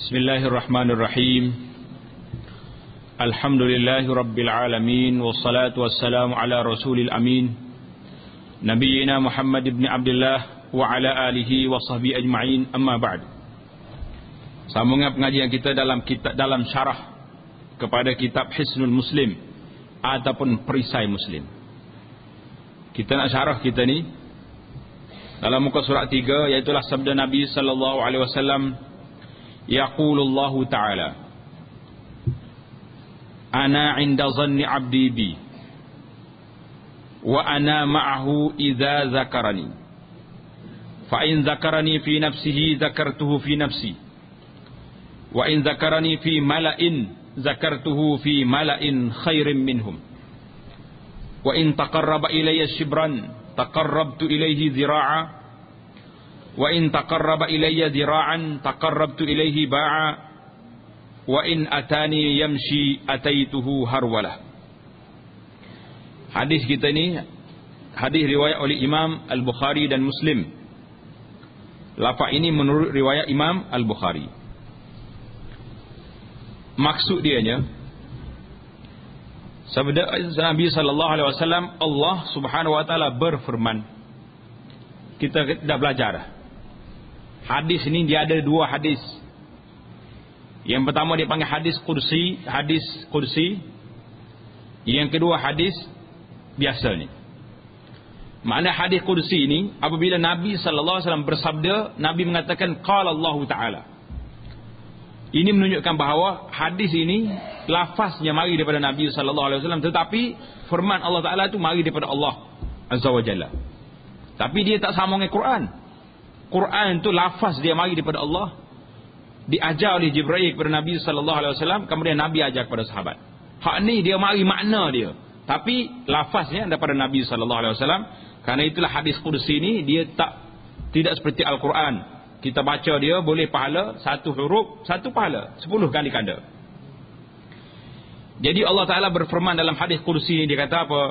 Bismillahirrahmanirrahim. Alhamdulillahi rabbil alamin, wassalatu wassalamu ala rasulil amin, Nabiyyina Muhammad ibn Abdullah wa ala alihi wa sahbihi ajma'in, amma ba'd. Sambungan pengajian kita dalam syarah kepada kitab Hisnul Muslim ataupun Perisai Muslim. Kita nak syarah kita ni dalam muka surat 3, iaitu sabda Nabi sallallahu alaihi wasallam, yaqulullahu ta'ala, ana 'inda dhanni 'abdi bi wa ana ma'ahu idza zakarani fa in zakarani fi nafsihi zakartuhu fi nafsi wa in zakarani fi mala'in zakartuhu fi mala'in khairin minhum wa in taqarraba ilayya shibran taqarrabtu ilayhi dhira'a wa in taqarraba ilayya dhira'an taqarrabtu ilayhi ba'a wa in atani yamshi ataituhu harwalah. Hadis kita ini hadis riwayat oleh Imam Al-Bukhari dan Muslim. Lafaz ini menurut riwayat Imam Al-Bukhari. Maksud dianya, sabda Nabi sallallahu alaihi wasallam, Allah Subhanahu wa taala berfirman. Kita dah belajar. Hadis ini dia ada dua hadis. Yang pertama dia panggil hadis kursi. Yang kedua hadis biasa ni. Makna hadis kursi ini, apabila Nabi sallallahu alaihi wasallam bersabda, Nabi mengatakan qala Allah taala. Ini menunjukkan bahawa hadis ini lafaznya mari daripada Nabi sallallahu alaihi wasallam, tetapi firman Allah taala itu mari daripada Allah azza wa jalla. Tapi dia tak sama dengan Quran. Quran itu lafaz dia mari daripada Allah, diajar oleh Jibril kepada Nabi sallallahu alaihi wasallam, kemudian Nabi ajar kepada sahabat. Hak ni dia mari makna dia, tapi lafaznya daripada Nabi sallallahu alaihi wasallam. Karena itulah hadis kursi ni dia tidak seperti Al-Quran. Kita baca dia boleh pahala satu huruf, satu pahala 10 kali ganda. Jadi Allah Taala berfirman dalam hadis kursi ni, dia kata apa?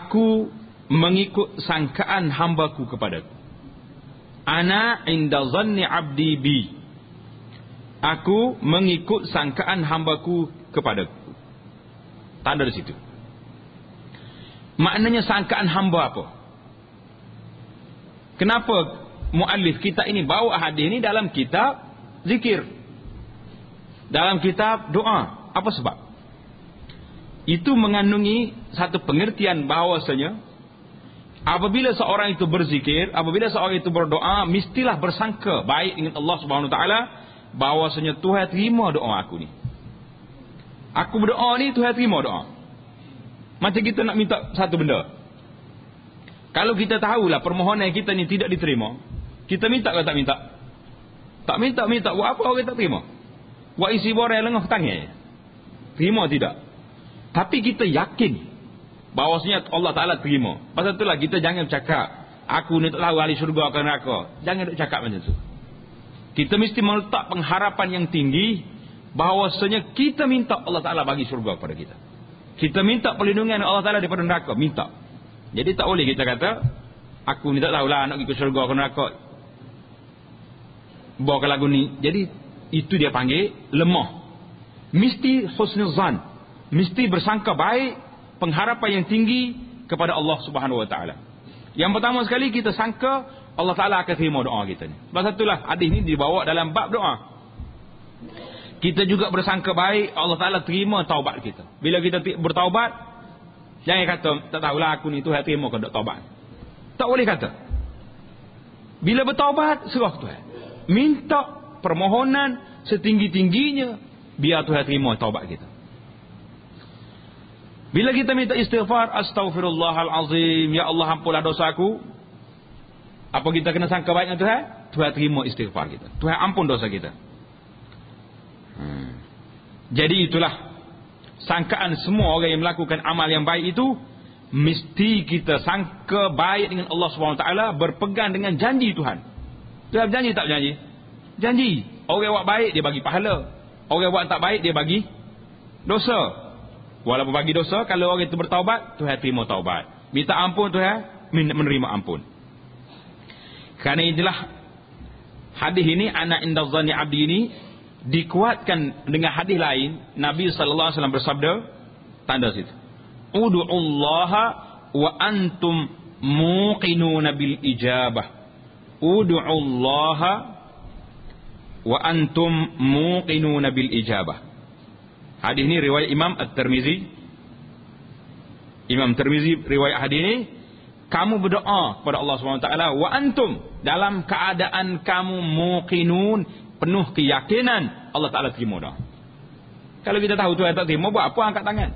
Aku mengikut sangkaan hambaku kepadaku. Ana 'inda dhanni 'abdi bi. Aku mengikut sangkaan hambaku kepadaku. Tanda di situ. Maknanya sangkaan hamba apa? Kenapa muallif kita ini bawa hadis ini dalam kitab zikir, dalam kitab doa? Apa sebab? Itu mengandungi satu pengertian bahawasanya apabila seorang itu berzikir, apabila seorang itu berdoa, mestilah bersangka baik dengan Allah Subhanahu Wa Taala, bahawasanya Tuhan terima doa aku ni. Aku berdoa ni, Tuhan terima doa. Macam kita nak minta satu benda, kalau kita tahulah permohonan kita ni tidak diterima, kita minta ke tak minta? Tak minta. Buat apa orang tak terima? Buat isi borang lengah tangan, terima tidak? Tapi kita yakin bahawasanya Allah Ta'ala terima. Pasal itulah kita jangan cakap aku ni tak tahu ahli syurga ke neraka. Jangan duk cakap macam tu. Kita mesti meletak pengharapan yang tinggi bahawasanya kita minta Allah Ta'ala bagi syurga kepada kita. Kita minta perlindungan Allah Ta'ala daripada neraka, minta. Jadi tak boleh kita kata aku ni tak tahulah nak pergi ke syurga ke neraka, bawa ke lagu ni. Jadi itu dia panggil lemah. Mesti husnuzan, mesti bersangka baik, pengharapan yang tinggi kepada Allah Subhanahu Wa Taala. Yang pertama sekali kita sangka Allah Taala akan terima doa kita ni. Sebab itulah hadis ni dibawa dalam bab doa. Kita juga bersangka baik Allah Taala terima taubat kita. Bila kita bertaubat, jangan kata tak tahulah aku ni Tuhan terima ke tak taubat. Tak boleh kata. Bila bertaubat, serah Tuhan. Minta permohonan setinggi-tingginya biar Tuhan terima taubat kita. Bila kita minta istighfar, astaghfirullahalazim, ya Allah ampunlah dosa aku, apa kita kena sangka baik dengan Tuhan? Tuhan terima istighfar kita, Tuhan ampun dosa kita. Jadi itulah sangkaan semua orang yang melakukan amal yang baik itu, mesti kita sangka baik dengan Allah SWT, berpegang dengan janji Tuhan. Tuhan berjanji tak berjanji? Janji. Orang buat baik dia bagi pahala, orang buat tak baik dia bagi dosa. Walaupun bagi dosa, kalau orang itu bertaubat, Tuhan terima taubat. Minta ampun, Tuhan menerima ampun. Kerana itulah hadis ini ana inda dhanni abdi ini dikuatkan dengan hadis lain. Nabi sallallahu alaihi wasallam bersabda, tanda situ, ud'ullaha wa antum muqinuna bil ijabah. Ud'ullaha wa antum muqinuna bil ijabah. Hadis ini riwayat Imam At-Tirmizi. Imam Tirmizi riwayat hadis ini, kamu berdoa kepada Allah SWT wa antum dalam keadaan kamu muqinun, penuh keyakinan Allah Taala terima doa. Kalau kita tahu Tuhan tak terima, buat apa angkat tangan?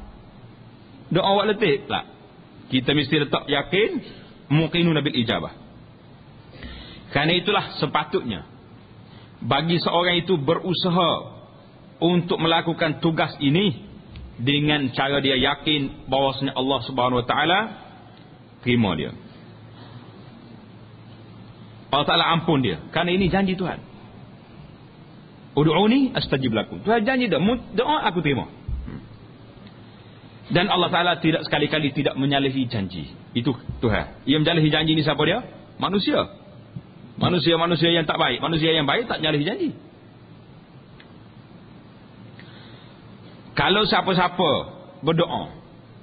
Doa awak letih tak? Kita mesti letak yakin muqinun bil ijabah. Karena itulah sepatutnya bagi seorang itu berusaha untuk melakukan tugas ini dengan cara dia yakin bahawasanya Allah Subhanahu Wa Taala terima dia. Allah Taala ampun dia. Karena ini janji Tuhan. Ud'uni astajib lakum. Tuhan janji dia, doa aku terima. Dan Allah Taala tidak sekali-kali tidak menyalahi janji. Itu Tuhan. Ia menyalahi janji ini siapa dia? Manusia. Manusia yang tak baik. Manusia yang baik tak menyalahi janji. Kalau siapa-siapa berdoa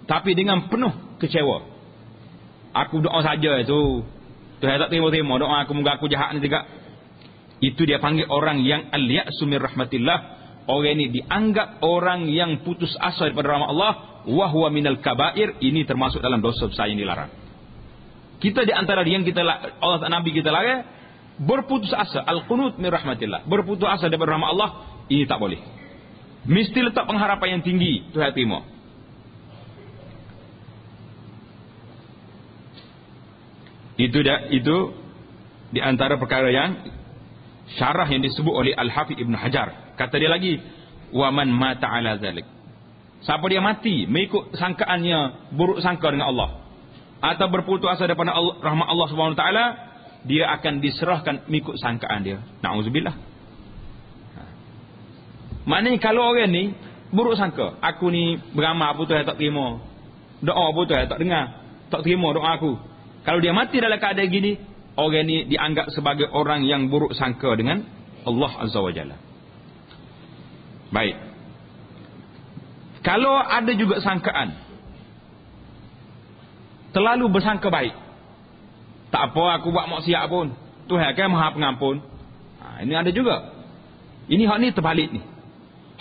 tapi dengan penuh kecewa, aku doa saja itu, Tuhan tak terima doa aku, moga aku jahat ni juga, itu dia panggil orang yang al-ya'su min rahmatillah. Orang ini dianggap orang yang putus asa daripada rahmat Allah, wa huwa minal kabair. Ini termasuk dalam dosa besar yang dilarang. Kita di antara yang kita Allah Nabi kita larang berputus asa, al-qunut min rahmatillah, berputus asa daripada rahmat Allah, ini tak boleh. Mesti letak pengharapan yang tinggi, Tuhan terima. Itu di antara perkara yang syarah yang disebut oleh Al-Hafidh Ibn Hajar. Kata dia lagi, wa man mata ala zalik. Siapa dia mati mengikut sangkaannya buruk sangka dengan Allah atau berputus asa daripada rahmat Allah Subhanahu Wa Taala, dia akan diserahkan mengikut sangkaan dia. Na'udzubillah. Maknanya kalau orang ni buruk sangka, aku ni beramal apa Tuhan tak terima, doa apa Tuhan tak dengar, tak terima doa aku. Kalau dia mati dalam keadaan gini, orang ni dianggap sebagai orang yang buruk sangka dengan Allah Azza wa Jalla. Baik. Kalau ada juga sangkaan terlalu bersangka baik, tak apa aku buat maksiat pun, Tuhan kan Maha Pengampun. Ini ada juga. Ini hak ni terbalik ni.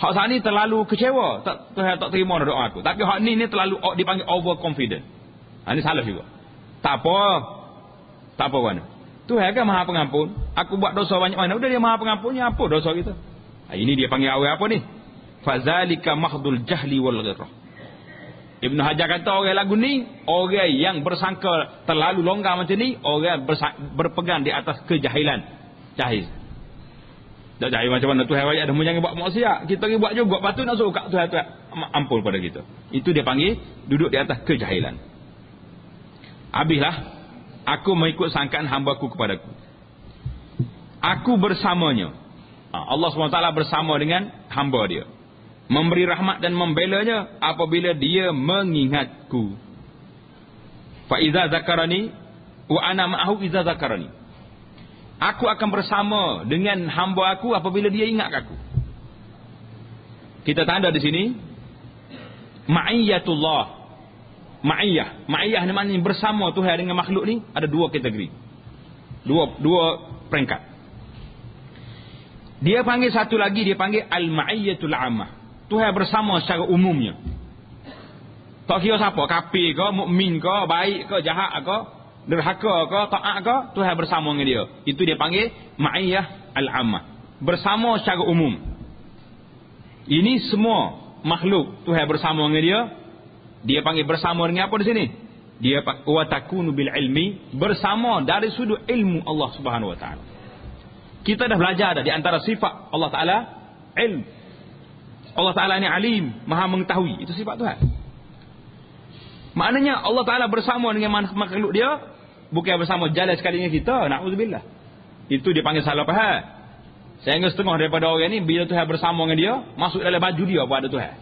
Hak sana ni terlalu kecewa, Tuhan tak terima doa aku. Tapi hak ni terlalu dipanggil overconfident. Ini salah juga. Tak apa mana. Tuhan kan Maha Pengampun. Aku buat dosa banyak mana, udah dia Maha Pengampunnya, apa dosa kita? Ini dia panggil awal apa ni? Fazalika mahdul jahli wal ghirrah. Ibn Hajar kata orang lagu ni, orang yang bersangka terlalu longgar macam ni, orang berpegang di atas kejahilan. Jahil. Tak jahil macam mana Tuhan wajah dah jangan buat maksiat. Kita pergi buat juga, patut nak suruh kat Tuhan ampun pada kita. Itu dia panggil duduk di atas kejahilan. Habislah, aku mengikut sangkaan hamba-Ku kepadaku. Aku bersamanya. Allah SWT bersama dengan hamba dia. Memberi rahmat dan membelanya apabila dia mengingatku. Fa iza zakarani wa ana ma'ahu iza zakarani. Aku akan bersama dengan hamba aku apabila dia ingat aku. Kita tanda di sini ma'iyatullah. Ma'iyah ni maknanya bersama Tuhan dengan makhluk ni ada dua kategori. Dua peringkat. Dia panggil satu lagi, dia panggil al-ma'iyatul 'ammah. Tuhan bersama secara umumnya. Tak kira siapa, kafir ke, mukmin ke, baik ke, jahat ke, derhaka ke, taat ke, Tuhan bersama dengan dia. Itu dia panggil ma'iyah al-'ammah. Bersama secara umum. Ini semua makhluk Tuhan bersama dengan dia. Dia panggil bersama dengan apa di sini? Dia wa takunu bil ilmi, bersama dari sudut ilmu Allah Subhanahu wa taala. Kita dah belajar dah di antara sifat Allah Taala ilm. Allah Taala ni alim, maha mengetahui. Itu sifat Tuhan. Maknanya Allah Taala bersama dengan makhluk dia, bukan bersama jalan sekali dengan kita. Na'udzubillah. Itu dia panggil salah faham. Sehingga setengah daripada orang ni bila Tuhan bersama dengan dia, masuk dalam baju dia pun ada Tuhan.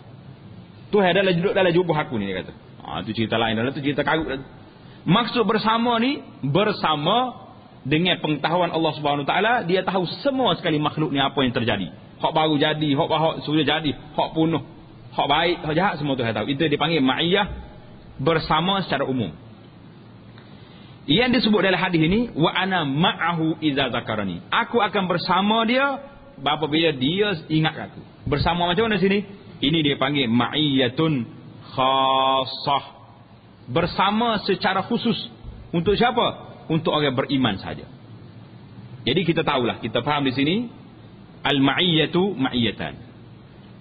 Tuhan adalah duduk dalam jubah aku ni, dia kata. Itu cerita lain, itu cerita karut. Maksud bersama ni bersama dengan pengetahuan Allah Subhanahu Wa Taala, dia tahu semua sekali makhluk ni apa yang terjadi. Hak baru jadi, hak sudah jadi, hak punuh, hak baik, hak jahat, semua Tuhan tahu. Itu dipanggil ma'iyah bersama secara umum. Yang disebut dalam hadis ini, wa ana ma'ahu idza zakarani. Aku akan bersama dia apabila dia ingat aku. Bersama macam mana sini? Ini dia panggil ma'iyatun khassah. Bersama secara khusus. Untuk siapa? Untuk orang beriman saja. Jadi kita tahulah, kita faham di sini al-ma'iyatu ma'iyatan.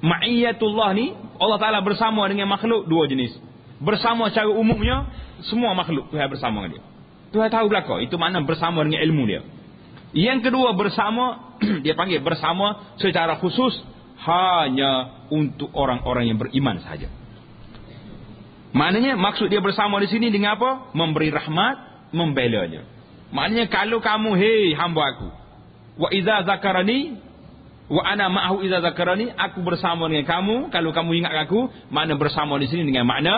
Ma'iyatullah ni Allah Taala bersama dengan makhluk dua jenis. Bersama secara umumnya semua makhluk Tuhan bersama dengan dia. Tuhan tahu belaka, itu makna bersama dengan ilmu dia. Yang kedua bersama dia panggil bersama secara khusus hanya untuk orang-orang yang beriman saja. Maknanya maksud dia bersama di sini dengan apa? Memberi rahmat, membelanya. Maknanya kalau kamu, hei hamba aku, wa idza zakarani wa ana ma'ahu idza zakarani, aku bersama dengan kamu kalau kamu ingat aku. Makna bersama di sini dengan makna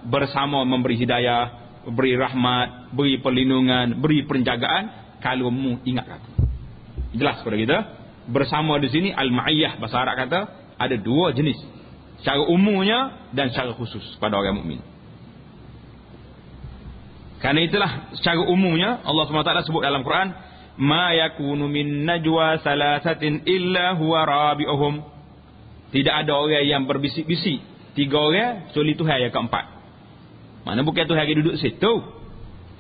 bersama memberi hidayah, beri rahmat, beri perlindungan, beri penjagaan kalau kamu ingat aku. Jelas kepada kita, bersama di sini al-ma'iyah bahasa Arab kata ada dua jenis, secara umumnya dan secara khusus pada orang mukmin. Karena itulah secara umumnya Allah SWT sebut dalam Quran, ma yakunu min najwa salasatin illa huwa rabi'uhum. Tidak ada orang yang berbisik-bisik tiga orang kecuali Tuhan yang keempat. Mana bukan Tuhan yang duduk situ.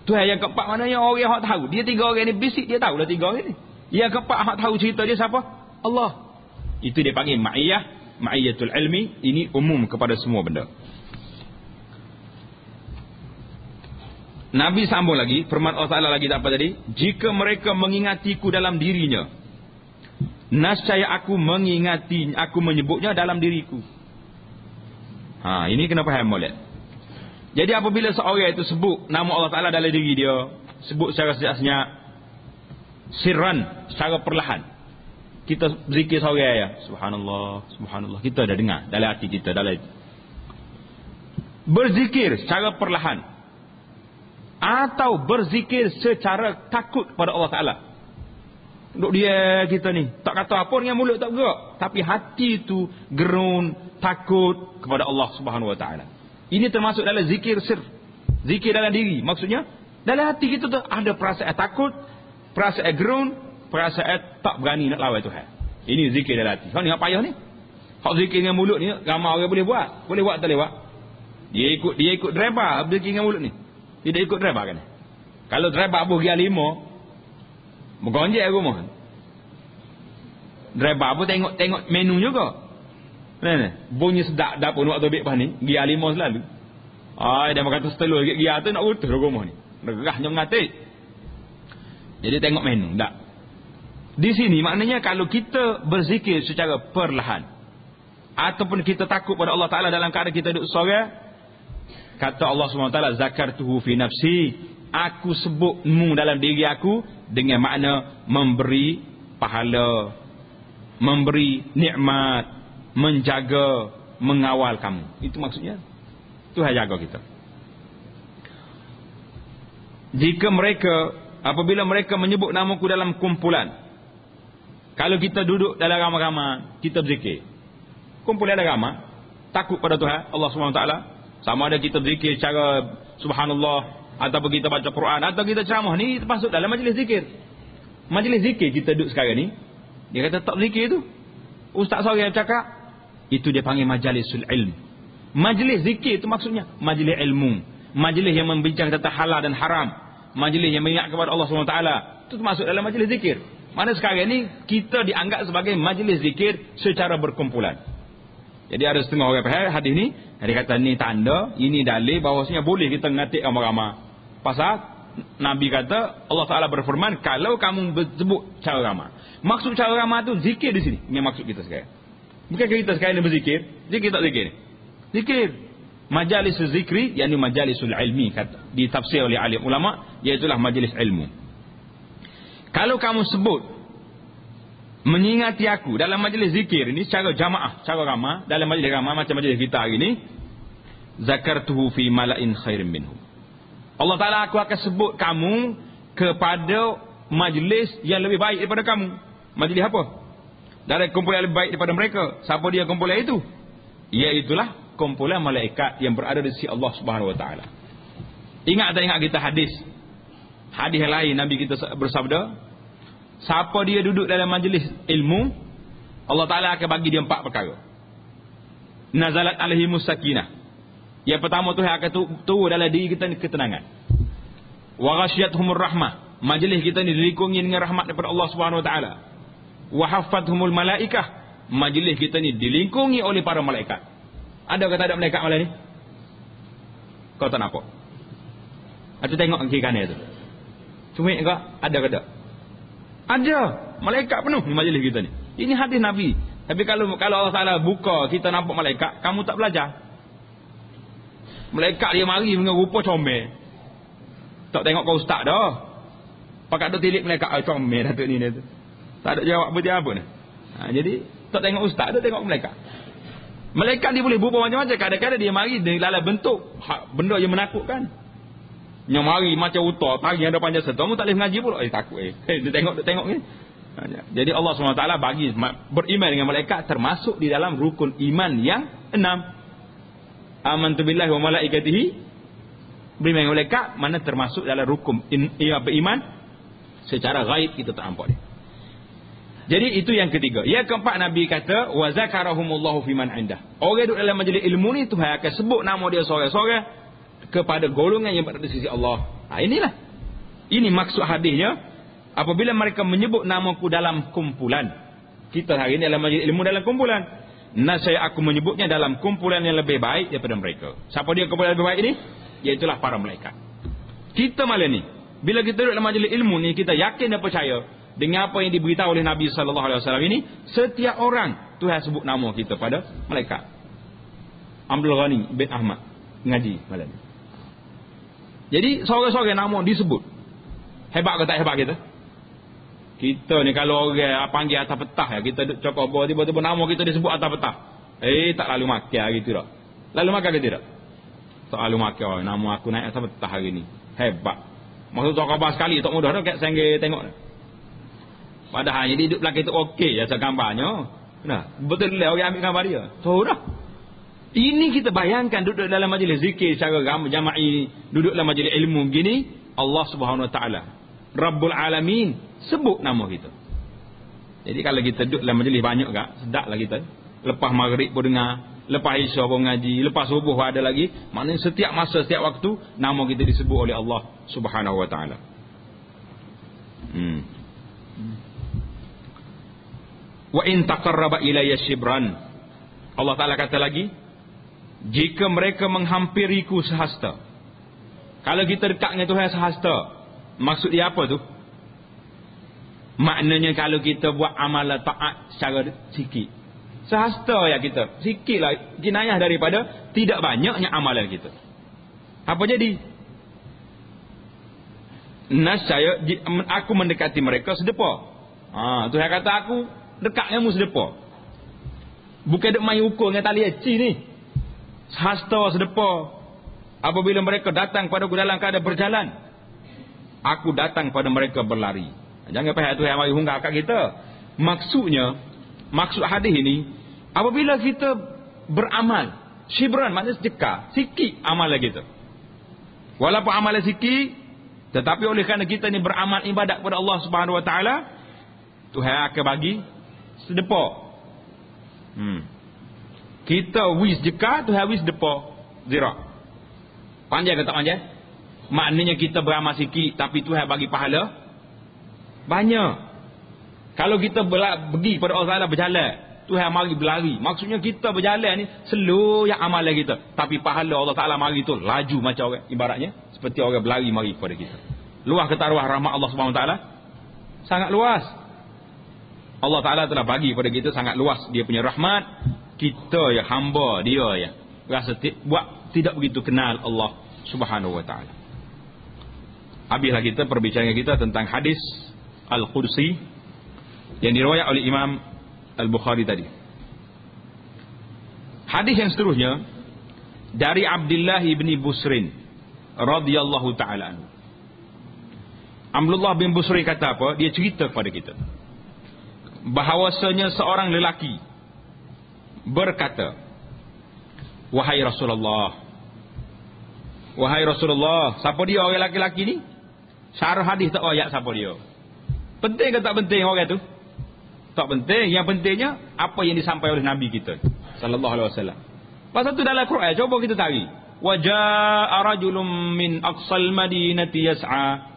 Tuhan yang keempat maknanya orang yang tahu. Dia tiga orang ni bisik, dia tahu dah tiga orang ni. Yang keempat hak tahu cerita dia siapa? Allah. Itu dia panggil ma'iyah, ma'iyatul ilmi. Ini umum kepada semua benda. Nabi sambung lagi, firman Allah Ta'ala lagi apa tadi? Jika mereka mengingatiku dalam dirinya, nascaya aku mengingati, aku menyebutnya dalam diriku. Ini kena faham boleh. Jadi apabila seorang itu sebut nama Allah Ta'ala dalam diri dia, sebut secara senyap, sirran, secara perlahan. Kita zikir seorang ya, subhanallah, subhanallah. Kita dah dengar dalam hati kita, dalam itu. Berzikir secara perlahan. Atau berzikir secara takut kepada Allah Ta'ala. Duk dia kita ni, tak kata apa dengan mulut tak bergerak, tapi hati itu gerun, takut kepada Allah Subhanahu Wa Ta'ala. Ini termasuk dalam zikir sir. Zikir dalam diri. Maksudnya, dalam hati kita tu ada perasaan takut, perasaan gerun, perasaan tak berani nak lawan Tuhan. Ini zikir dalam hati. Kau ni apa payah ni? Kau zikir dengan mulut ni, ramai orang boleh buat. Boleh buat tak boleh buat? Dia ikut driver zikir dengan mulut ni. Tidak ikut driver kan? Kalau driver abu gia 5, bergonjek rumah. Driver abu tengok menu juga. Bunyi sedap dah pun waktu ambil pas ni, gia 5 selalu. Dia berkata setelur gia tu nak utuh rumah ni. Derahnya mengatik. Jadi tengok menu, tak. Di sini maknanya kalau kita berzikir secara perlahan, ataupun kita takut pada Allah Ta'ala dalam keadaan kita duduk sorang, kata Allah SWT, zakartuhu fi nafsi, aku sebutmu dalam diri aku, dengan makna memberi pahala, memberi nikmat, menjaga, mengawal kamu. Itu maksudnya. Tuhan jaga kita. Jika mereka, apabila mereka menyebut namaku dalam kumpulan, kalau kita duduk dalam ramai-ramai, kita berzikir. Kumpulan ada ramai, takut pada Tuhan Allah SWT. Sama ada kita zikir cara subhanallah, ataupun kita baca Quran, atau kita ceramah, ni termasuk dalam majlis zikir. Majlis zikir kita duduk sekarang ni, dia kata tak zikir tu, ustaz seorang yang cakap, itu dia panggil majlisul ilm. Majlis zikir itu maksudnya majlis ilmu, majlis yang membincang tentang halal dan haram, majlis yang mengingat kepada Allah SWT. Itu termasuk dalam majlis zikir. Mana sekarang ni kita dianggap sebagai majlis zikir secara berkumpulan. Jadi ada setengah orang faham hadis ni, dia kata ni tanda, ini dalil bahawasanya boleh kita ngatik ramai-ramai. Pasal Nabi kata, Allah Ta'ala berfirman, kalau kamu bersebut cara ramai. Maksud cara ramai tu zikir di sini. Ini maksud kita sekarang. Bukankah kita sekarang ni berzikir? Zikir tak zikir ni? Zikir. Majalisul zikri, yakni majalisul ilmi, kata, ditafsir oleh alim ulama, iaitulah majlis ilmu. Kalau kamu sebut menyingati aku dalam majlis zikir ini secara jamaah, secara ramai, dalam majlis ramai macam majlis kita hari ini, zakartuhu fi mala'in khairin minhum. Allah Ta'ala, aku akan sebut kamu kepada majlis yang lebih baik daripada kamu. Majlis apa? Dari kumpulan yang lebih baik daripada mereka. Siapa dia kumpulan itu? Iaitulah kumpulan malaikat yang berada di sisi Allah Subhanahu wa taala. Ingat tak ingat kita hadis? Hadis lain Nabi kita bersabda, siapa dia duduk dalam majlis ilmu, Allah Taala akan bagi dia 4 perkara. Nazalat alaihimus sakinah. Yang pertama tu akan turun dalam diri kita ni ketenangan. Wa ghasyiyatuhumur rahmah. Majlis kita ni dilingkungi dengan rahmat daripada Allah Subhanahu wa taala. Wa haffathumul malaikah. Majlis kita ni dilingkungi oleh para malaikat. Ada ke tak ada malaikat malam ni? Kau tak nampak? Atau tengok kiri kanan tu. Cuma enggak ada ke tak? Ada. Malaikat penuh di majlis kita ni. Ini hadis Nabi. Tapi kalau Allah Taala buka kita nampak malaikat, kamu tak belajar. Malaikat dia mari dengan rupa comel. Tak tengok kau ustaz dah. Pakat duk tilik malaikat comel datuk ni tu. Tak ada jawab apa ni. Jadi tak tengok ustaz, dia tengok malaikat. Malaikat dia boleh berupa macam-macam. Kadang-kadang dia mari dalam bentuk benda yang menakutkan. Yang mari macam utar, tari ada panjang serta. Kamu tak boleh mengaji pula. Takut dia tengok ni. Jadi Allah SWT bagi beriman dengan malaikat termasuk di dalam rukun iman yang 6. Amantu billahi wa malaikatihi. Beriman dengan malaikat mana termasuk dalam rukun beriman secara gaib, kita tak nampak dia. Jadi itu yang ketiga. Yang keempat Nabi kata wa zakarahumullahu fiman indah. Orang duduk dalam majlis ilmu ni Tuhan akan sebut nama dia seorang-seorang kepada golongan yang berada di sisi Allah. Inilah. Ini maksud hadisnya. Apabila mereka menyebut namaku dalam kumpulan. Kita hari ini dalam majlis ilmu dalam kumpulan. Nasaya aku menyebutnya dalam kumpulan yang lebih baik daripada mereka. Siapa dia kumpulan yang lebih baik ini? Iaitulah para malaikat. Kita malam ni, bila kita duduk dalam majlis ilmu ni, kita yakin dan percaya dengan apa yang diberitahu oleh Nabi SAW ini, setiap orang Tuhan sebut nama kita pada malaikat. Abdul Ghani bin Ahmad ngaji malam ni. Jadi seorang-seorang nama disebut. Hebat ke tak hebat kita? Kita ni kalau orang panggil atas petah ya, kita cakap bahawa tiba-tiba nama kita disebut atas petah. Tak lalu makan gitu tak. Lalu makan ke tidak? Tak lalu makan. Nama aku naik atas petah hari ni. Hebat. Maksud cakap apa sekali tak mudah dah kat senggih tengok. Padahal jadi hidup belakang itu okey ya gambarnya. Nah, betul lah orang ambil gambar dia. Sudah. Ini kita bayangkan duduk dalam majlis zikir secara jama'i, duduk dalam majlis ilmu begini, Allah Subhanahu wa taala, Rabbul Alamin sebut nama kita. Jadi kalau kita duduk dalam majlis banyak gak, sedaplah kita. Lepas maghrib pun dengar, lepas isya pun ngaji, lepas subuh ada lagi, maknanya setiap masa, setiap waktu nama kita disebut oleh Allah Subhanahu wa taala. Wa in taqarraba ilayya shibran. Allah Taala kata lagi, jika mereka menghampiriku sehasta. Kalau kita dekat dengan Tuhan sehasta, maksud dia apa tu? Maknanya kalau kita buat amalan taat secara sikit, sehasta ya kita, sikitlah, jenayah daripada tidak banyaknya amalan kita. Apa jadi? Nasaya aku mendekati mereka sedepa. Tuhan kata aku dekat denganmu sedepa. Bukan dek main ukur dengan tali eci ni. Sehasta sedepa. Apabila mereka datang padaku dalam keadaan berjalan, aku datang pada mereka berlari. Jangan payah Tuhan mari hunggah kat kita. Maksud hadis ini, apabila kita beramal shibran, maknanya sedekah sikit amalan kita. Walaupun amalan sikit, tetapi oleh kerana kita ni beramal ibadat kepada Allah Subhanahu wa taala, Tuhan akan bagi sedepa. Kita wis sedekah, Tuhan wis sedepa zira. Panjang ke tak panjang? Maknanya kita beramal sikit tapi Tuhan bagi pahala banyak. Kalau kita pergi pada Allah Taala berjalan, Tuhan mari berlari. Maksudnya kita berjalan ni slow yang amalan kita, tapi pahala Allah Taala mari tu laju macam orang, ibaratnya seperti orang berlari mari kepada kita. Luas ke tak luas rahmat Allah Subhanahu Wa Taala? Sangat luas. Allah Taala telah bagi kepada kita sangat luas dia punya rahmat. Kita ya hamba dia ya rasa buat tidak begitu kenal Allah Subhanahu wa taala. Habislah kita perbincangan kita tentang hadis Al-Qudsi yang diriwayatkan oleh Imam Al-Bukhari tadi. Hadis yang seterusnya dari Abdullah bin Busrin radhiyallahu taala anhu. Abdullah bin Busri kata apa? Dia cerita kepada kita bahawasanya seorang lelaki berkata, wahai Rasulullah, siapa dia orang lelaki ni? Syarah hadis tak ayat siapa dia. Penting ke tak penting orang tu? Tak penting. Yang pentingnya apa yang disampaikan oleh Nabi kita sallallahu alaihi wasallam. Pasal tu dalam Quran cuba kita tarik. Wa jaa rajulun min aqsal madinati yas'a.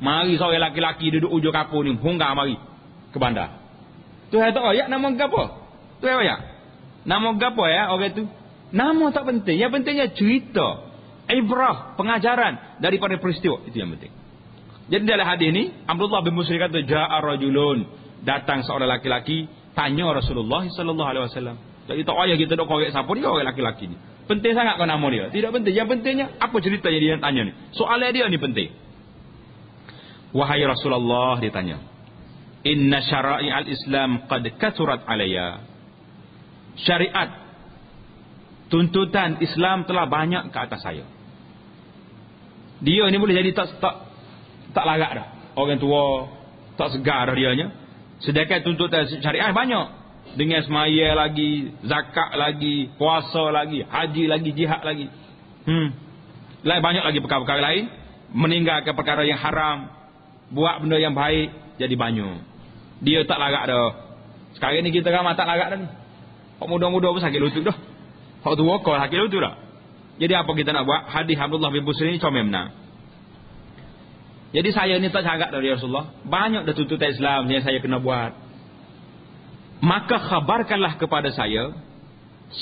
Mari seorang lelaki duduk ujung kapur ni, hunggar mari ke bandar. Tu tak ayat nama gapo? Tu ayat. Nama gapo ya orang tu? Nama tak penting. Yang pentingnya cerita, ibrah, pengajaran daripada peristiwa. Itu yang penting. Jadi dalam hadis ni Abdullah bin Busri kata jaa rajulun, datang seorang laki-laki tanya Rasulullah sallallahu alaihi wasallam. Jadi tak payah kita dok korek siapa dia orang laki-laki ni. Penting sangat kau nama dia. Tidak penting. Yang pentingnya apa cerita yang dia tanya ni. Soalan dia ni penting. Wahai Rasulullah, dia tanya, inna syara'i al-Islam qad kathurat alayya. Syariat, tuntutan Islam telah banyak ke atas saya. Dia ni boleh jadi tak larat dah. Orang tua tak segar dah dianya. Sedangkan tuntutan syariat banyak. Dengan semaya lagi, zakat lagi, puasa lagi, haji lagi, jihad lagi. Lain banyak lagi perkara-perkara lain. Meninggalkan perkara yang haram, buat benda yang baik, jadi banyak. Dia tak larat dah. Sekarang ni kita ramai tak larat dah ni. Hak muda-muda pun sakit lutut dah. Hak tua kau sakit lutut dah. Jadi apa kita nak buat? Hadis Abdullah bin Busri ni comel benar. Jadi saya ni tak cakap dari Rasulullah, banyak dah tuntutan Islam yang saya kena buat. Maka khabarkanlah kepada saya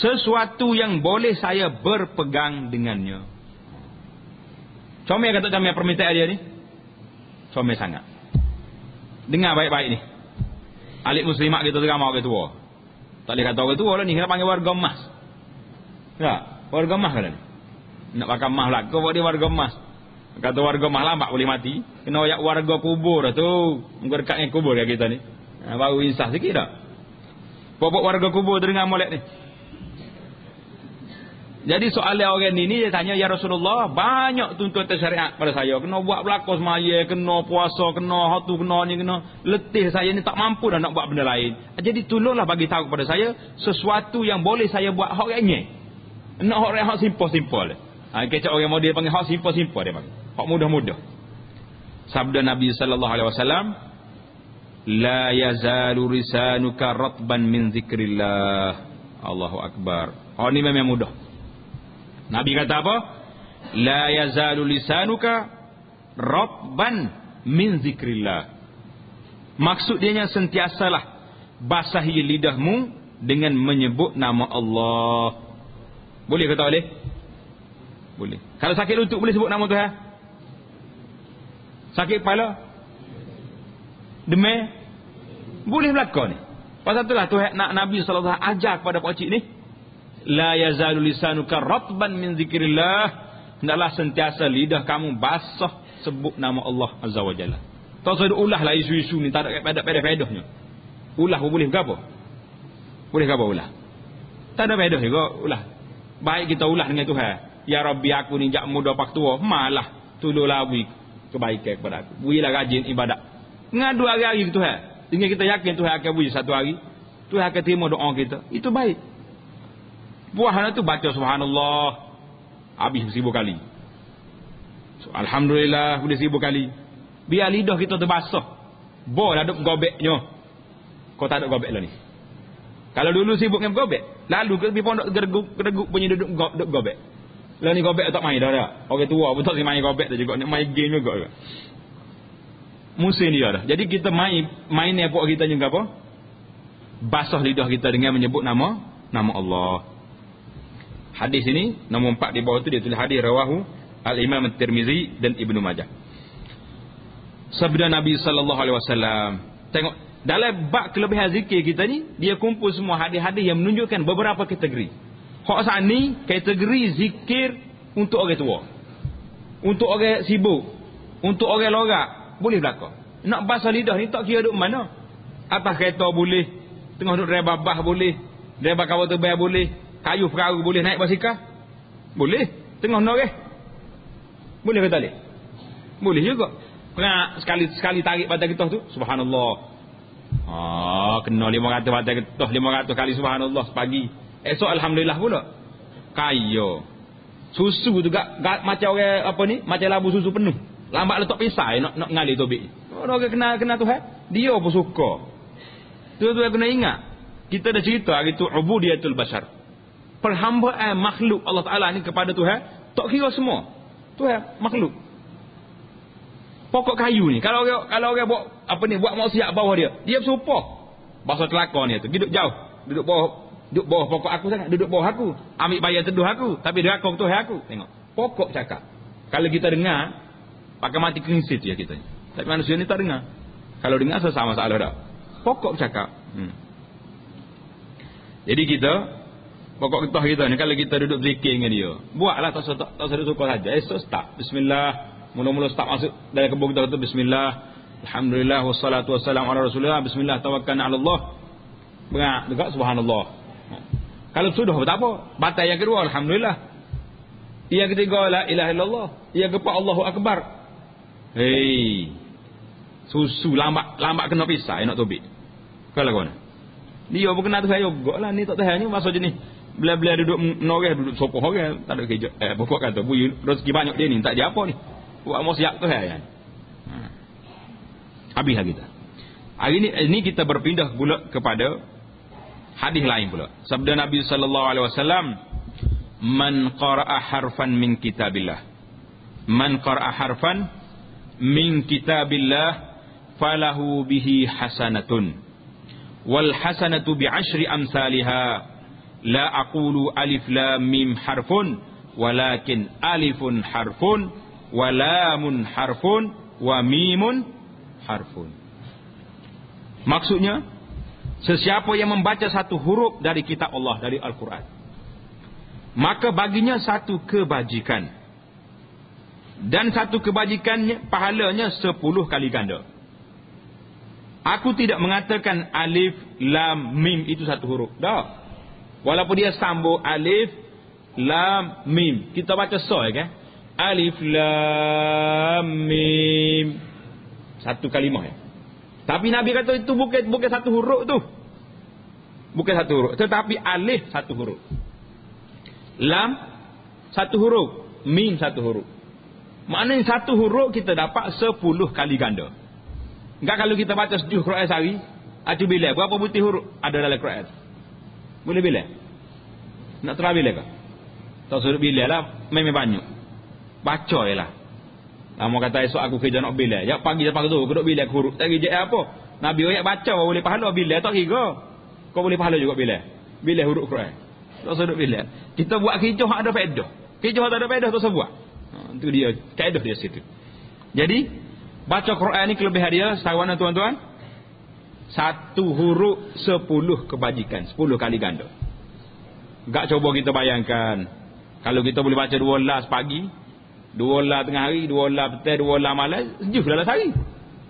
sesuatu yang boleh saya berpegang dengannya. Comel kata comel permintaan dia ni. Comel sangat. Dengar baik-baik ni. Alik muslimat kita seramai orang tua. Tak boleh kata orang tua lah ni, kena panggil warga emas. Tak? Warga emas kan ni? Nak pakai emas lah. Kau buat dia warga emas. Kata warga emas lambat boleh mati. Kena ayat warga kubur dah tu. Muka dekat dengan kubur ya kita ni. Baru insah sikit dah. Buat warga kubur terdengar molek ni. Jadi soalan orang ni dia tanya, ya Rasulullah, banyak tuntutan syariat pada saya. Kena buat belakang semaya, kena puasa, kena hatu, kena ni, kena letih saya ni tak mampu dah nak buat benda lain. Jadi tolonglah bagi tahu kepada saya sesuatu yang boleh saya buat hak orangnya. Nak hak orang hak simple-simple. Kecak orang model panggil hak simple-simple dia panggil. Hak mudah-mudah. Sabda Nabi sallallahu alaihi wasallam, la yazalu lisanuka ratban min zikrillah. Allahu akbar. Oh ni memang mudah. Nabi kata apa? La yazalu lisanuka ratban min zikrillah. Maksud dia sentiasalah basahi lidahmu dengan menyebut nama Allah. Boleh ke tak boleh? Boleh. Kalau sakit lutut boleh sebut nama Tuhan? Sakit kepala? Demam? Boleh belakang ni. Pasal itulah Tuhan nak Nabi sallallahu alaihi wasallam ajar kepada pakcik ni, la yazalu lisanuka ratban min zikrillah. Hendaklah sentiasa lidah kamu basah sebut nama Allah azza wa jalla. Tak usah ulah lah isu-isu ni, tak ada faedahnya. Ulah boleh ke apa? Boleh ke apa ulah? Tak ada faedah juga ulah. Baik kita ulah dengan Tuhan. Ya Rabbi, aku ni jak muda pak tua, malah tolonglah beri kebaikan kepada aku. Berilah rajin ibadat. Ngadu hari-hari ke Tuhan. Sehingga kita yakin Tuhan akan beri satu hari. Tuhan akan terima doa kita. Itu baik. Buahnya tu baca subhanallah habis 1000 kali. So, alhamdulillah boleh 1000 kali. Biar lidah kita terbasah. Boleh ada gobeknya. Kau tak ada gobek lah ni. Kalau dulu sibuk dengan gobek, lalu ke lebih pondok gerguk punya duduk gobek. Lah ni gobek tak main dah dah. Orang tua pun tak main gobek tu juga, nak main game juga. Musim dia dah. Jadi kita main apa kita juga apa? Basah lidah kita dengan menyebut nama Allah. Hadis ini nombor 4 di bawah tu dia tulis hadis rawahu Al-Imam At-Tirmizi dan Ibnu Majah. Sabda Nabi sallallahu alaihi wasallam. Tengok dalam bab kelebihan zikir kita ni, dia kumpul semua hadis-hadis yang menunjukkan beberapa kategori. Hak saat ni kategori zikir untuk orang tua, untuk orang sibuk, untuk orang lorak boleh belaka. Nak basah lidah ni tak kira duduk mana. Atas kereta boleh, tengah duduk driver bah boleh, driver kawal terbang boleh, kayu perahu boleh, naik basikal boleh, tengah noreh boleh ke tak boleh? Boleh juga. Pernah sekali tarik batal getah tu, subhanallah. Kena 500 batal getah, 500 kali subhanallah sepagi. Esok alhamdulillah pula. Kaya. Susu tu gak macam orang apa ni, macam labu susu penuh. Lambat letak pisai nak ngalih tobik. Orang kena Tuhan, dia pun suka. Tu kena ingat. Kita dah cerita hari tu ubudiyatul bashar. Perhambaan makhluk Allah Taala ni kepada Tuhan, tak kira semua. Tuhan makhluk. Pokok kayu ni, kalau orang buat apa ni, buat maksiat bawah dia serupa. Bahasa telaka ni tu, duduk jauh, duduk bawah pokok aku sangat, duduk bawah aku, ambil bayar teduh aku, tapi dia aku Tuhan aku. Tengok, pokok cakap. Kalau kita dengar, pakai mati kengsit ya kita. Tapi manusia ni tak dengar. Kalau dengar sama masalah dah. Pokok cakap. Jadi kita pokok getah kita ni, kalau kita duduk zikir dengan dia, buatlah tak sedut suka saja. Esok start bismillah. Mula-mula start masuk dalam kebun kita tu bismillah. Alhamdulillah wassalatu wassalamu ala Rasulillah. Bismillah tawakkalna ala Allah. Berat dekat subhanallah. Kalau sudah tak apa. Batal yang kedua alhamdulillah. Yang ketiga la ilaha illallah. Yang keempat Allahu akbar. Hei. Susu lambat kena pisah nak tobik. Kalau kau nak. Dia pun kena tu saya juga lah ni tak tahan ni masa jenis. Bila duduk menoreh duduk sopoh orang tak ada kerja. Pokok kata buyu rezeki banyak dia ni tak ada apa ni. Buat maksiat tu kan. Habislah kita. Hari ini kita berpindah pula kepada hadis lain pula. Sabda Nabi sallallahu alaihi wasallam, "Man qara'a harfan min kitabillah. Man qara'a harfan min kitabillah falahu bihi hasanatun. Wal hasanatu bi 'ashri amsalha. La aqulu alif lam mim harfun, walakin alifun harfun, wa lamun harfun, wa mimun harfun." Maksudnya, sesiapa yang membaca satu huruf dari kitab Allah, dari Al-Quran, maka baginya satu kebajikan. Dan satu kebajikannya, pahalanya 10 kali ganda. Aku tidak mengatakan alif, lam, mim itu satu huruf. Tak. Walaupun dia sambung alif, lam, mim. Kita baca so kan? Alif, lam, mim. Satu kalimah ya. Tapi Nabi kata itu bukan satu huruf tu. Bukan satu huruf. Tetapi alif satu huruf. Lam satu huruf. Mim satu huruf. Maknanya satu huruf kita dapat 10 kali ganda. Enggak kalau kita baca sejuh Quran sehari, acu bila berapa butir huruf ada dalam Quran? Boleh bila? Nak terang bila ke? Tak suruh bila lah, memang banyak. Baca je lah. Lama kata esok aku kerja nak bila. Ya pagi lepas tu aku duduk bila huruf. Tak kerja apa? Nabi ayat baca boleh pahala bila tak kira. Kau boleh pahala juga bila. Bila huruf Quran. Tak suruh bila. Kita buat kerja hak ada faedah. Kerja hak tak ada faedah tak usah buat. Itu dia kaedah dia situ. Jadi baca Quran ni kelebihan dia sawan tuan-tuan. Satu huruf 10 kebajikan, 10 kali ganda. Enggak coba kita bayangkan. Kalau kita boleh baca 12 pagi, 12 tengah hari, 12 petang, 12 malam, sejuk dalam sehari.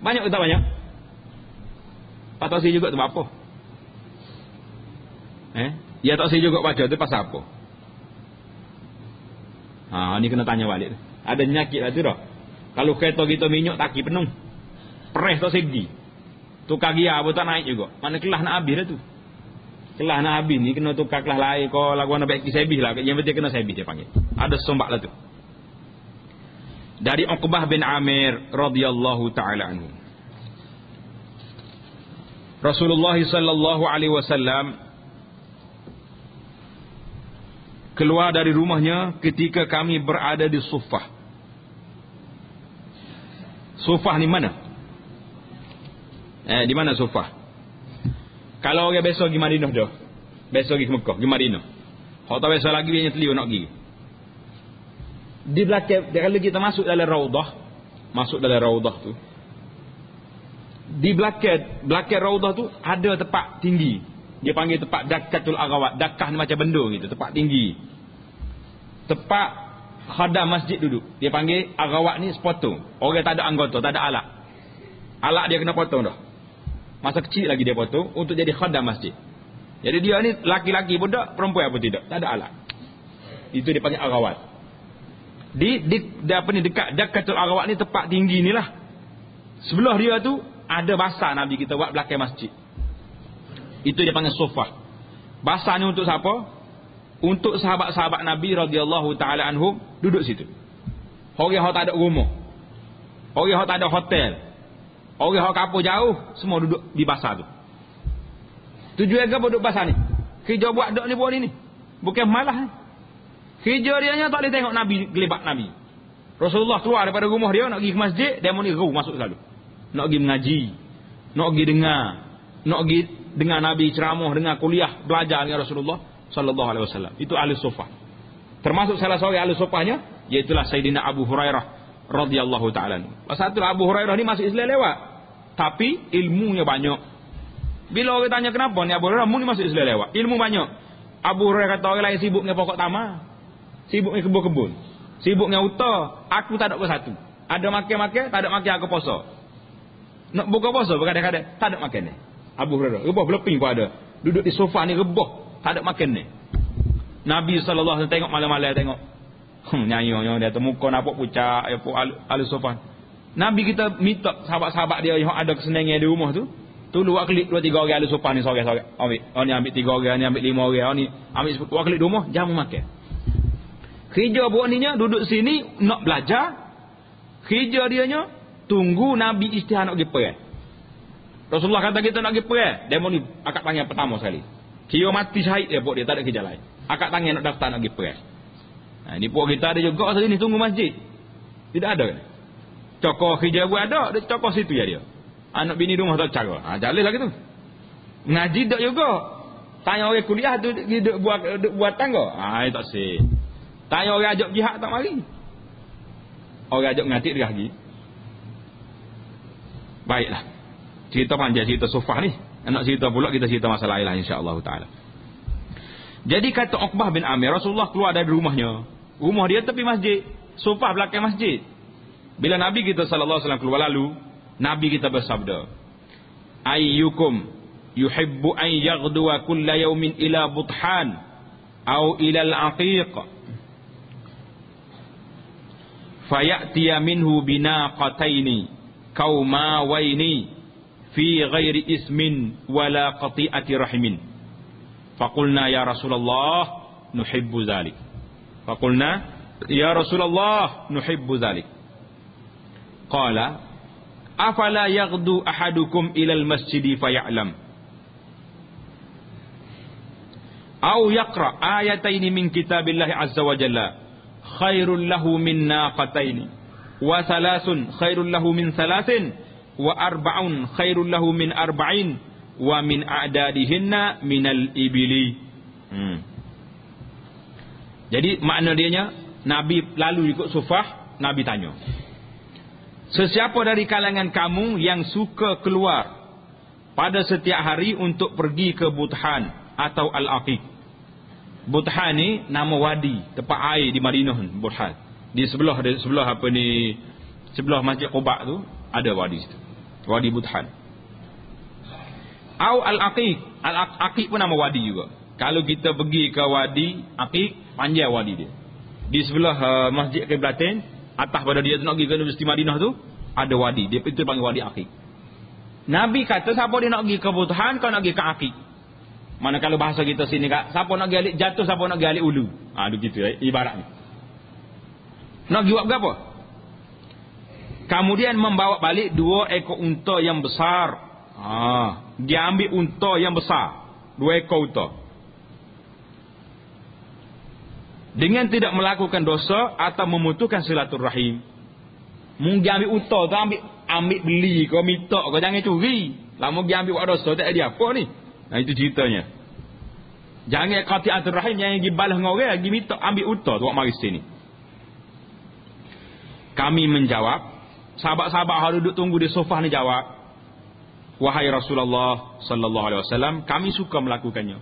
Banyak ke tak banyak? Tak tahu juga tu apa? Ya tak saya juga baca tu pasal apa? Ni kena tanya balik. Ada penyakit lah tu dah. Kalau kereta kita minyak taki penuh, press tak segi. Tukar gear pun tak naik juga. Mana kelas nak habis dah tu. Kelas nak habis ni kena tukar kelas lain. Kau lagu nak baik sebis lah. Yang penting kena sebis dia panggil. Ada sombak lah tu. Dari Uqbah bin Amir radhiyallahu taala anhu. Rasulullah sallallahu alaihi wasallam keluar dari rumahnya ketika kami berada di Suffah. Suffah ni mana? Di mana Suffah? Kalau orang besok pergi Madinah dah. Besok pergi ke Mekah, pergi Madinah. Kalau tak besok lagi dia teliu nak pergi. Di belakang, kalau kita masuk dalam raudah tu. Di belakang raudah tu ada tempat tinggi. Dia panggil tempat Dakkatul Aghawat. Dakkah ni macam benda gitu, tempat tinggi. Tempat khadam masjid duduk. Dia panggil Aghawat ni sepotong. Orang tak ada anggota, tak ada alat. Alat dia kena potong dah. Masa kecil lagi dia potong untuk jadi khadam masjid. Jadi dia ni laki-laki pun tak, perempuan pun tidak. Tak ada alat. Itu dia panggil Aghawat. Dekat Dakkatul Aghawat ni tempat tinggi ni lah. Sebelah dia tu ada basa Nabi kita buat belakang masjid. Itu dia panggil sufah. Basa ni untuk siapa? Untuk sahabat-sahabat Nabi radhiyallahu taala anhum duduk situ. Orang yang tak ada rumah, orang yang tak ada hotel, orang yang kapur jauh, semua duduk di basa tu. Tujuan apa duduk basa ni? Kerja buat dok ni buat ni. Bukan malah ni. Kerja dia nya tak boleh tengok Nabi, gelibat Nabi. Rasulullah keluar daripada rumah dia nak pergi ke masjid, dia mau ni masuk selalu. Nak pergi mengaji, nak pergi dengar Nabi ceramah, dengar kuliah, belajar dengan Rasulullah sallallahu alaihi wasallam. Itu ahli sufah. Termasuk salah seorang ahli sufahnya iaitulah Sayyidina Abu Hurairah radhiyallahu taala. Pasal tu Abu Hurairah ni masuk Islam lewat, tapi ilmunya banyak. Bila orang tanya kenapa ni Abu Hurairah ni masuk Islam lewat, ilmu banyak. Abu Hurairah kata orang lain sibuk dengan pokok tamar, sibuk dengan kebun-kebun, sibuk dengan huta, aku tak ada ke satu. Ada makan-makan, tak ada makan aku puasa. Nak buka puasa berkadang-kadang tak ada makan ni. Abu Hurairah rebah beleping pun ada. Duduk di sofa ni rebah, tak ada makan ni. Nabi sallallahu alaihi wasallam tengok malam-malam tengok. Nyanyi dia tu muka nampak pucat apa ahli sofa. Nabi kita minta sahabat-sahabat dia yang ada kesenangan di rumah tu, tolong buat klik 2-3 orang ahli sofa ni sorang-sorang. Ambil, ni ambil 3 orang, ni ambil 5 orang, ni ambil 10 buat klik di rumah, jamu makan. Kerja buat ni nya duduk sini nak belajar. Kerja dia nya tunggu Nabi istihar nak pergi perang. Rasulullah kata kita nak pergi perang, demo ni akak tangan pertama sekali. Kira mati syahid dia buat dia, tak ada kerja lain. Akak tangan nak daftar nak pergi perang. Ni puak kita ada juga sini tunggu masjid. Tidak ada kan? Cokor kerja buat ada, dia cokor situ ya dia. Anak bini rumah tak cara. Jalan lah gitu. Ngaji tak juga. Tanya orang kuliah tu duk buat tangga. Tak sih. Tanya orang ajak jihad tak mari. Orang ajak ngatik dia lagi. Baiklah. Cerita panjang cerita sufah ni. Nak cerita pula kita cerita masalah lain insya-Allah taala. Jadi kata Uqbah bin Amir, Rasulullah keluar dari rumahnya. Rumah dia tepi masjid, sufah belakang masjid. Bila Nabi kita sallallahu alaihi wasallam keluar lalu, Nabi kita bersabda, "Ayyukum yuhibbu an yaghduwa kulla yawmin ila Buthan aw ila al-Aqiq fayatiya minhu binaqataini kaumawaini fi ghairi ismin wala qati'ati rahimin." Faqulna ya Rasulullah nuhibbu dhalik. Faqulna ya Rasulullah nuhibbu dhalik. Qala afala yaghdu ahadukum ila al-masjidi faya'lam aw yaqra ayataini min kitabillahi azza wa jalla khairul lahu min naqataini wa thalathun khairul lahu min thalathin wa arba'un khairul lahu min arba'in wa min a'dadihinna minal ibili. Jadi makna dianya Nabi lalu ikut sufah, Nabi tanya, sesiapa dari kalangan kamu yang suka keluar pada setiap hari untuk pergi ke Buthan atau Al-Aqiq. Buthan ni nama wadi, tempat air di Madinah. Buthan di sebelah apa ni, sebelah Masjid Quba tu ada wadi situ, Wadi Buthan. Au Al-Aqiq. Al-Aqiq pun nama wadi juga. Kalau kita pergi ke Wadi Aqiq, panjang wadi dia. Di sebelah Masjid Qiblatain, atas pada dia tu nak pergi ke Universiti Madinah tu, ada wadi. Dia itu panggil Wadi Aqiq. Nabi kata siapa dia nak pergi ke Buthan, kau nak pergi ke Aqiq. Mana kalau bahasa kita sini kak, siapa nak pergi alik jatuh, siapa nak pergi alik ulu. Begitu ibaratnya. Nak pergi buat berapa? Kemudian membawa balik 2 ekor unta yang besar. Dia ambil unta yang besar, 2 ekor unta, dengan tidak melakukan dosa atau memutuskan silaturahim. Mungkin ambil unta tu ambil beli kau minta kau, jangan curi. Lama dia ambil buat dosa tak ada apa ni. Itu ceritanya. Jangan qati'atur rahim, yang pergi balas dengan orang, pergi minta ambil unta tu buat mari sini. Kami menjawab, sahabat-sahabat yang duduk tunggu di sofa ni jawab, wahai Rasulullah sallallahu alaihi wasallam, kami suka melakukannya.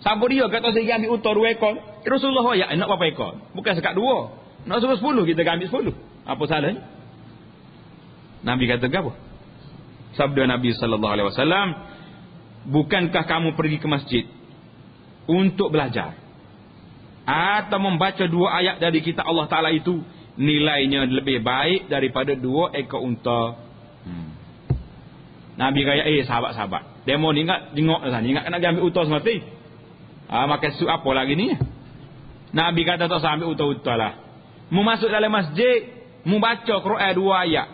Siapa dia kata saya ambil unta 2 ekor? Rasulullah ya nak berapa ekor? Bukan sekat 2. Nak suruh 10 kita ambil 10. Apa salahnya? Nabi kata apa? Sabda Nabi sallallahu alaihi wasallam, bukankah kamu pergi ke masjid untuk belajar atau membaca 2 ayat dari kitab Allah Taala itu nilainya lebih baik daripada 2 ekor unta? Nabi kaya sahabat-sahabat. Demo ni jengok sana. Ingat nak ambil utos mati. Makan sup apa lagi ni? Nabi kata tak usah ambil utos-utos lah. Mu masuk dalam masjid, mu baca Quran 2 ayat.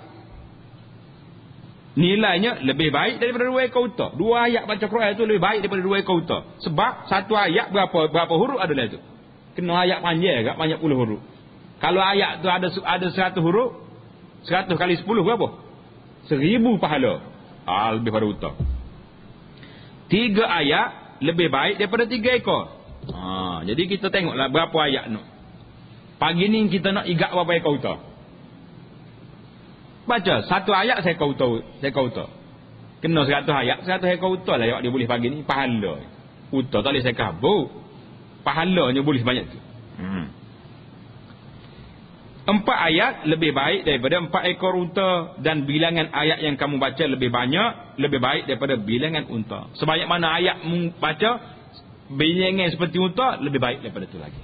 Nilainya lebih baik daripada 2 ekor unta. 2 ayat baca Quran itu lebih baik daripada 2 ekor unta. Sebab satu ayat berapa huruf adalah itu. Kena ayat panjang agak, banyak puluh huruf. Kalau ayat tu ada 100 huruf, 100 kali 10 berapa? 1000 pahala. Lebih pada unta. 3 ayat lebih baik daripada 3 ekor. Jadi kita tengoklah berapa ayat tu. Pagi ni kita nak igak berapa ekor unta. Baca 1 ayat saya kau tahu. Kena 100 ayat, 100 ekor unta lah yang dia boleh pagi ni pahala. Unta tak boleh saya kabur. Pahalanya boleh banyak tu. 4 ayat lebih baik daripada 4 ekor unta, dan bilangan ayat yang kamu baca lebih banyak, lebih baik daripada bilangan unta. Sebanyak mana ayat mu baca, bilangan seperti unta lebih baik daripada tu lagi.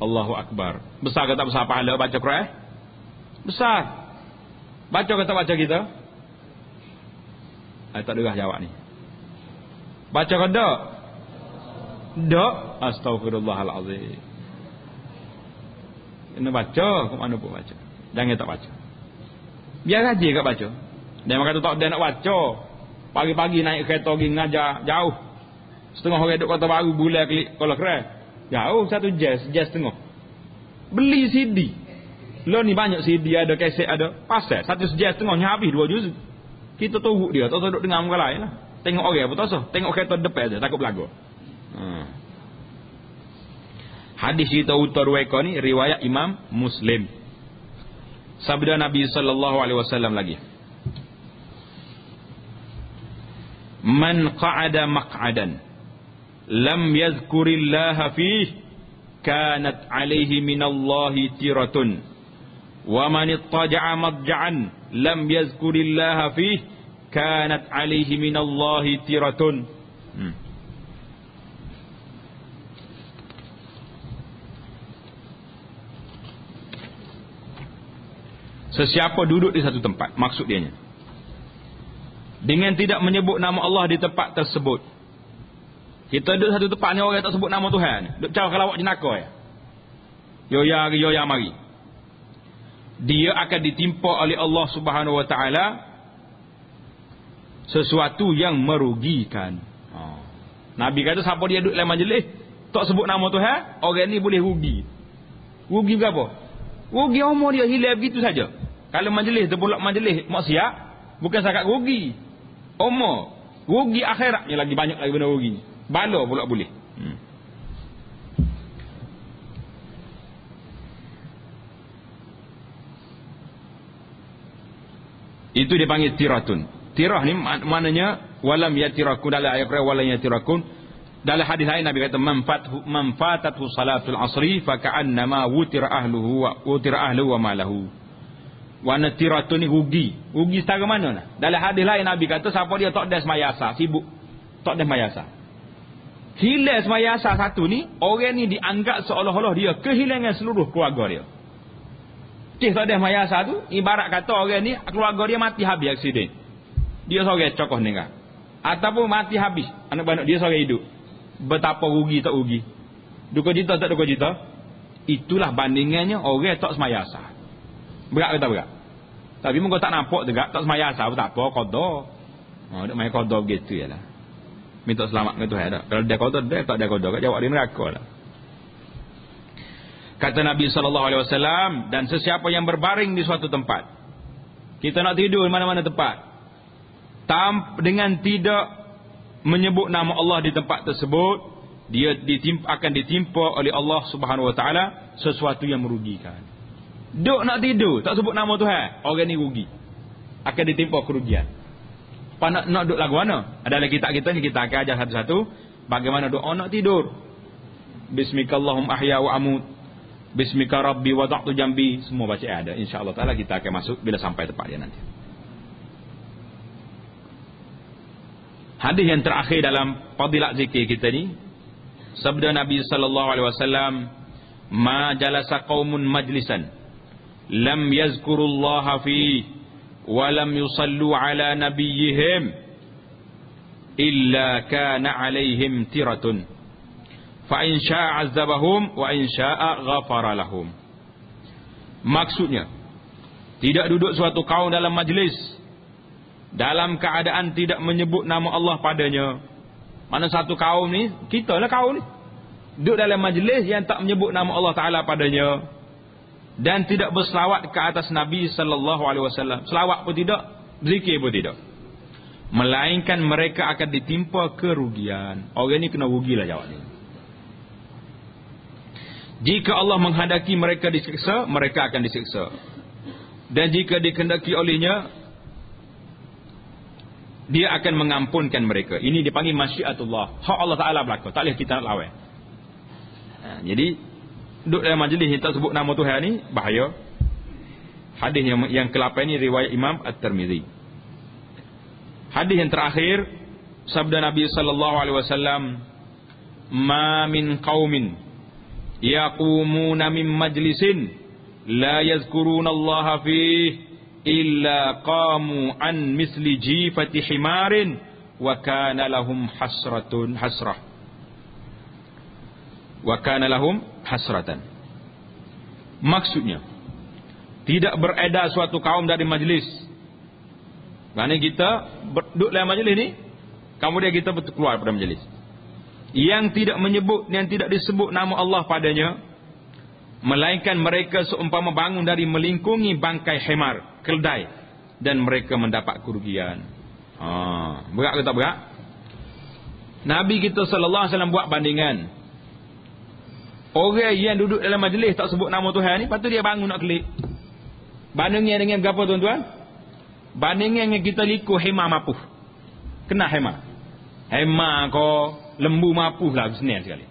Allahu Akbar. Besar ke tak besar pahala baca Quran? Besar. Baca ke tak baca kita? Tak dengar jawab ni. Baca ke tak? Tak. Astaghfirullahalazim. Kena baca, ke mana pun baca. Jangan tak baca. Biar rajin kat baca. Dia kata tak ada nak baca. Pagi-pagi naik kereta pergi ngajar jauh. Setengah orang duduk Kota Baru bulan klik kalau keren. Jauh 1 jam setengah. Beli CD. Lo ni banyak CD ada, kaset ada. Pasal 1 jam setengahnya habis 2 juz. Kita tunggu dia, tak duduk dengar orang lain lah. Tengok orang apa tak usah. Tengok kereta depan aja, takut belagu. Hadis cerita unta 2 ekor ni riwayat Imam Muslim. Sabda Nabi sallallahu alaihi wasallam lagi. Man qa'ada maq'adan lam yadhkurillaha fihi kanat alaihi minallahi tiratun. Wa man ittaja'a madja'an lam yadhkurillaha fihi kanat alaihi minallahi tiratun. Sesiapa duduk di satu tempat, maksud dianya, dengan tidak menyebut nama Allah di tempat tersebut. Kita duduk satu tempat ni, orang tak sebut nama Tuhan, duduk cakap kalau awak jenaka ya. Yoya mari. Dia akan ditimpa oleh Allah Subhanahu wa taala sesuatu yang merugikan. Nabi kata siapa dia duduk dalam majlis tak sebut nama Tuhan, orang ni boleh rugi. Rugi berapa? Rugi umur dia hilang begitu saja. Kalau majlis terpulak majlis maksiat, bukan sangat rugi umur, rugi akhiratnya lagi banyak lagi benda rugi. Bala pula boleh. Itu dipanggil tiratun. Tirah ni maknanya walam yatirakun, dalam ayat Quran walam yatirakun. Dalam hadis lain Nabi kata man fatatu salatul asri fa ka'annama wutira ahluhu wa malahu. Wa natiratun ni rugi. Rugi setara mana nah? Dalam hadis lain Nabi kata siapa dia tak ada sembahyang asar, sibuk tak ada sembahyang asar. Hilang sembahyang asar satu ni, orang ni dianggap seolah-olah dia kehilangan seluruh keluarga dia. Tak ada sembahyang asar tu ibarat kata orang ni keluarga dia mati habis aksiden. Dia seorang cokoh meninggal. Ataupun mati habis anak-anak dia seorang hidup. Betapa rugi tak rugi, duka cita tak duka cita. Itulah bandingannya orang tak sembahyang asar. Berat ke tak berat? Tapi mungkin tak nampak juga tak sembahyang asar pun tak apa, qada. Duk main qada begitu jelah. Minta selamat dengan Tuhan dah. Kalau dia qada dia tak ada qada, jawab dia neraka lah. Kata Nabi sallallahu alaihi wasallam, dan sesiapa yang berbaring di suatu tempat. Kita nak tidur di mana-mana tempat. Dengan tidak menyebut nama Allah di tempat tersebut, dia akan ditimpa oleh Allah Subhanahu wa taala sesuatu yang merugikan. Duk nak tidur tak sebut nama Tuhan, orang ni rugi, akan ditimpa kerugian. Nak duk lagu mana? Adalah kitab kita ni, kita akan ajar satu-satu bagaimana doa nak tidur. Bismikallahum ahya wa amut, bismika rabbi wada'tu jambi, semua baca ada. Insya-Allah taala kita akan masuk bila sampai tempat dia nanti. Hadis yang terakhir dalam fadilat zikir kita ni, sabda Nabi sallallahu alaihi wasallam, ma jalasa qaumun majlisan lam yazkurullaha fi wa lam yusallu ala nabiyyihim illa kana alaihim tiratun fa in syaa'a 'adzabahum wa in syaa'a ghafara lahum. Maksudnya, tidak duduk suatu kaum dalam majlis dalam keadaan tidak menyebut nama Allah padanya. Mana satu kaum ni, kita lah kaum ni, duduk dalam majlis yang tak menyebut nama Allah Ta'ala padanya, dan tidak berselawat ke atas Nabi sallallahu alaihi wasallam. Selawat pun tidak, zikir pun tidak. Melainkan mereka akan ditimpa kerugian. Orang ni kena rugilah jawabnya. Jika Allah menghendaki mereka disiksa, mereka akan disiksa. Dan jika dikehendaki olehnya, dia akan mengampunkan mereka. Ini dipanggil masyiatullah. Hak Allah Ta'ala berlaku. Tak boleh kita nak lawan. Jadi, duduk dalam majlis yang tak sebut nama Tuhan ni, bahaya. Hadis yang ke-8 ni riwayat Imam At-Tirmizi. Hadis yang terakhir, sabda Nabi sallallahu alaihi wasallam, "Ma min qaumin yaqumuna min majlisin la yazkuruna Allah fihi illa qamu an misli jifati himarin wa kana lahum hasrah." Wa kana lahum hasratan. Maksudnya, tidak beredar suatu kaum dari majlis. Kerana kita duduk dalam majlis ni, kemudian kita keluar pada majlis, yang tidak menyebut, yang tidak disebut nama Allah padanya, melainkan mereka seumpama bangun dari melingkungi bangkai himar, keldai, dan mereka mendapat kerugian. Berat ke tak berat? Nabi kita sallallahu alaihi wasallam buat bandingan. Orang yang duduk dalam majlis tak sebut nama Tuhan ni, patut dia bangun nak kelik. Bandingnya dengan berapa tuan-tuan? Bandingnya dengan kita liku hemah mapuh. Kena hemah. Hemah ko lembu mapuh lah, senang sekali.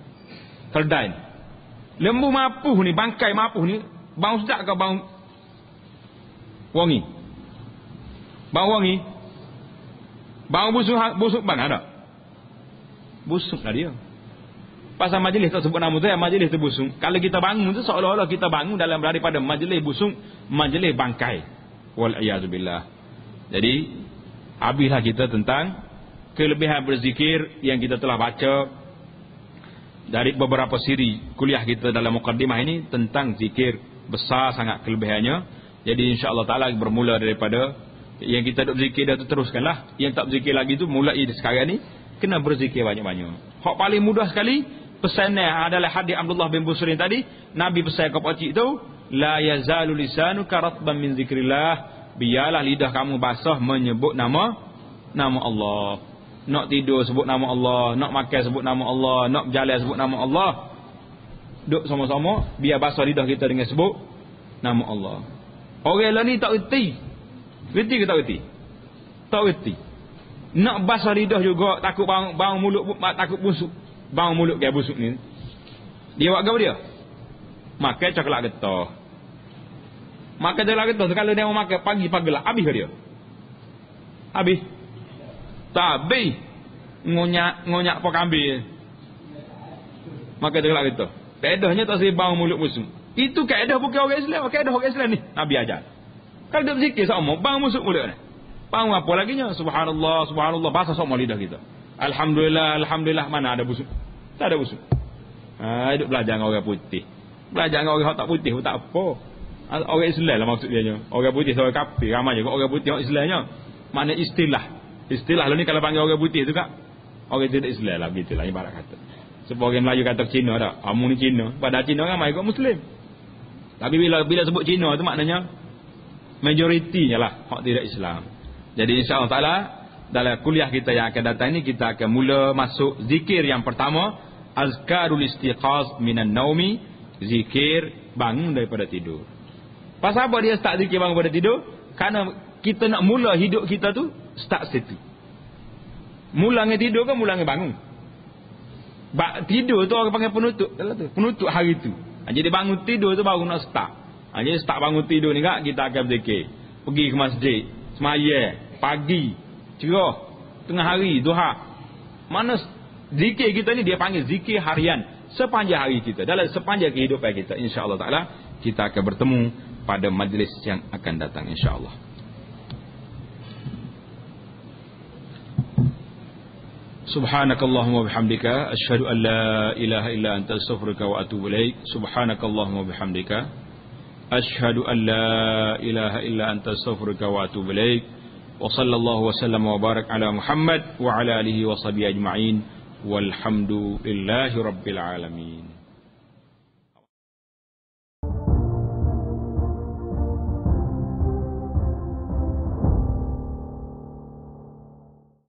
Keldai ni. Lembu mapuh ni, bangkai mapuh ni, bau sedap ke bau wangi? Bau wangi? Bau busuk bang ada? Busuk lah dia. Pasal majlis tak sebut nama Tuhan, majlis tu busuk. Kalau kita bangun tu seolah-olah kita bangun dalam daripada majlis busuk, majlis bangkai. Wal-iyazubillah. Jadi, habislah kita tentang kelebihan berzikir yang kita telah baca dari beberapa siri kuliah kita dalam mukaddimah ini tentang zikir. Besar sangat kelebihannya. Jadi insya-Allah taala bermula daripada yang kita duk berzikir dah tu, teruskanlah. Yang tak berzikir lagi tu mulai sekarang ni kena berzikir banyak-banyak. Hak paling mudah sekali pesannya adalah hadis Abdullah bin Busrin tadi. Nabi pesan kepada pakcik tu, la yazalu lisanuka ratban min zikrillah. Biarlah lidah kamu basah menyebut nama Allah. Nak tidur sebut nama Allah, nak makan sebut nama Allah, nak berjalan sebut nama Allah. Duduk sama-sama, biar basah lidah kita dengan sebut nama Allah. Orang lain ni tak reti. Reti ke tak reti? Tak reti. Nak basah lidah juga, takut bau mulut, takut busuk. Bau mulut kayak busuk ni. Dia buat apa dia? Makan coklat getah. Makan coklat getah, kalau dia mau makan pagi-pagi lah, habis ke dia? Habis? Tak habis. Ngonyak apa kambing. Makan coklat getah. Kaedahnya tak boleh bau mulut busuk. Itu kaedah bukan orang Islam. Kaedah orang Islam ni Nabi ajar. Kalau dia berzikir sama, bau busuk mulut ni. Bau apa lagi nya? Subhanallah, subhanallah, bahasa sama lidah kita. Alhamdulillah, alhamdulillah, mana ada busuk? Tak ada busuk. Hidup belajar dengan orang putih. Belajar dengan orang tak putih pun tak apa. Orang Islam lah maksud dia. Orang putih orang kafir, ramai juga orang putih orang Islamnya. Mana istilah. Istilah lu ni kalau panggil orang putih tu kak, orang tidak Islam lah, begitulah ibarat kata. Sebab orang Melayu kata Cina tak? Kamu ni Cina. Padahal Cina ramai juga Muslim. Tapi bila sebut Cina tu maknanya majoritinya lah hak tidak Islam. Jadi insya-Allah taala dalam kuliah kita yang akan datang ini kita akan mula masuk zikir yang pertama, azkarul istiqaz minan naumi, zikir bangun daripada tidur. Pasal apa dia start zikir bangun daripada tidur? Karena kita nak mula hidup kita tu start situ. Mula dengan tidur kan mula dengan bangun. Tidur tu orang panggil penutup, penutup hari tu. Jadi bangun tidur tu baru nak start. Jadi start bangun tidur ni kak, kita akan zikir. Pergi ke masjid, semaya, pagi, cerah, tengah hari, duha. Mana zikir kita ni dia panggil zikir harian. Sepanjang hari kita, dalam sepanjang kehidupan kita, insya-Allah taala kita akan bertemu pada majlis yang akan datang insya-Allah. Subhanakallahumma bihamdika asyhadu an la ilaha illa anta astaghfiruka wa atubu ilaik. Subhanakallahumma bihamdika asyhadu an la ilaha illa anta astaghfiruka wa atubu ilaik. Wa sallallahu wa sallam wa barak ala Muhammad wa ala alihi wa sahbihi ajma'in. Walhamdulillahi rabbil alamin.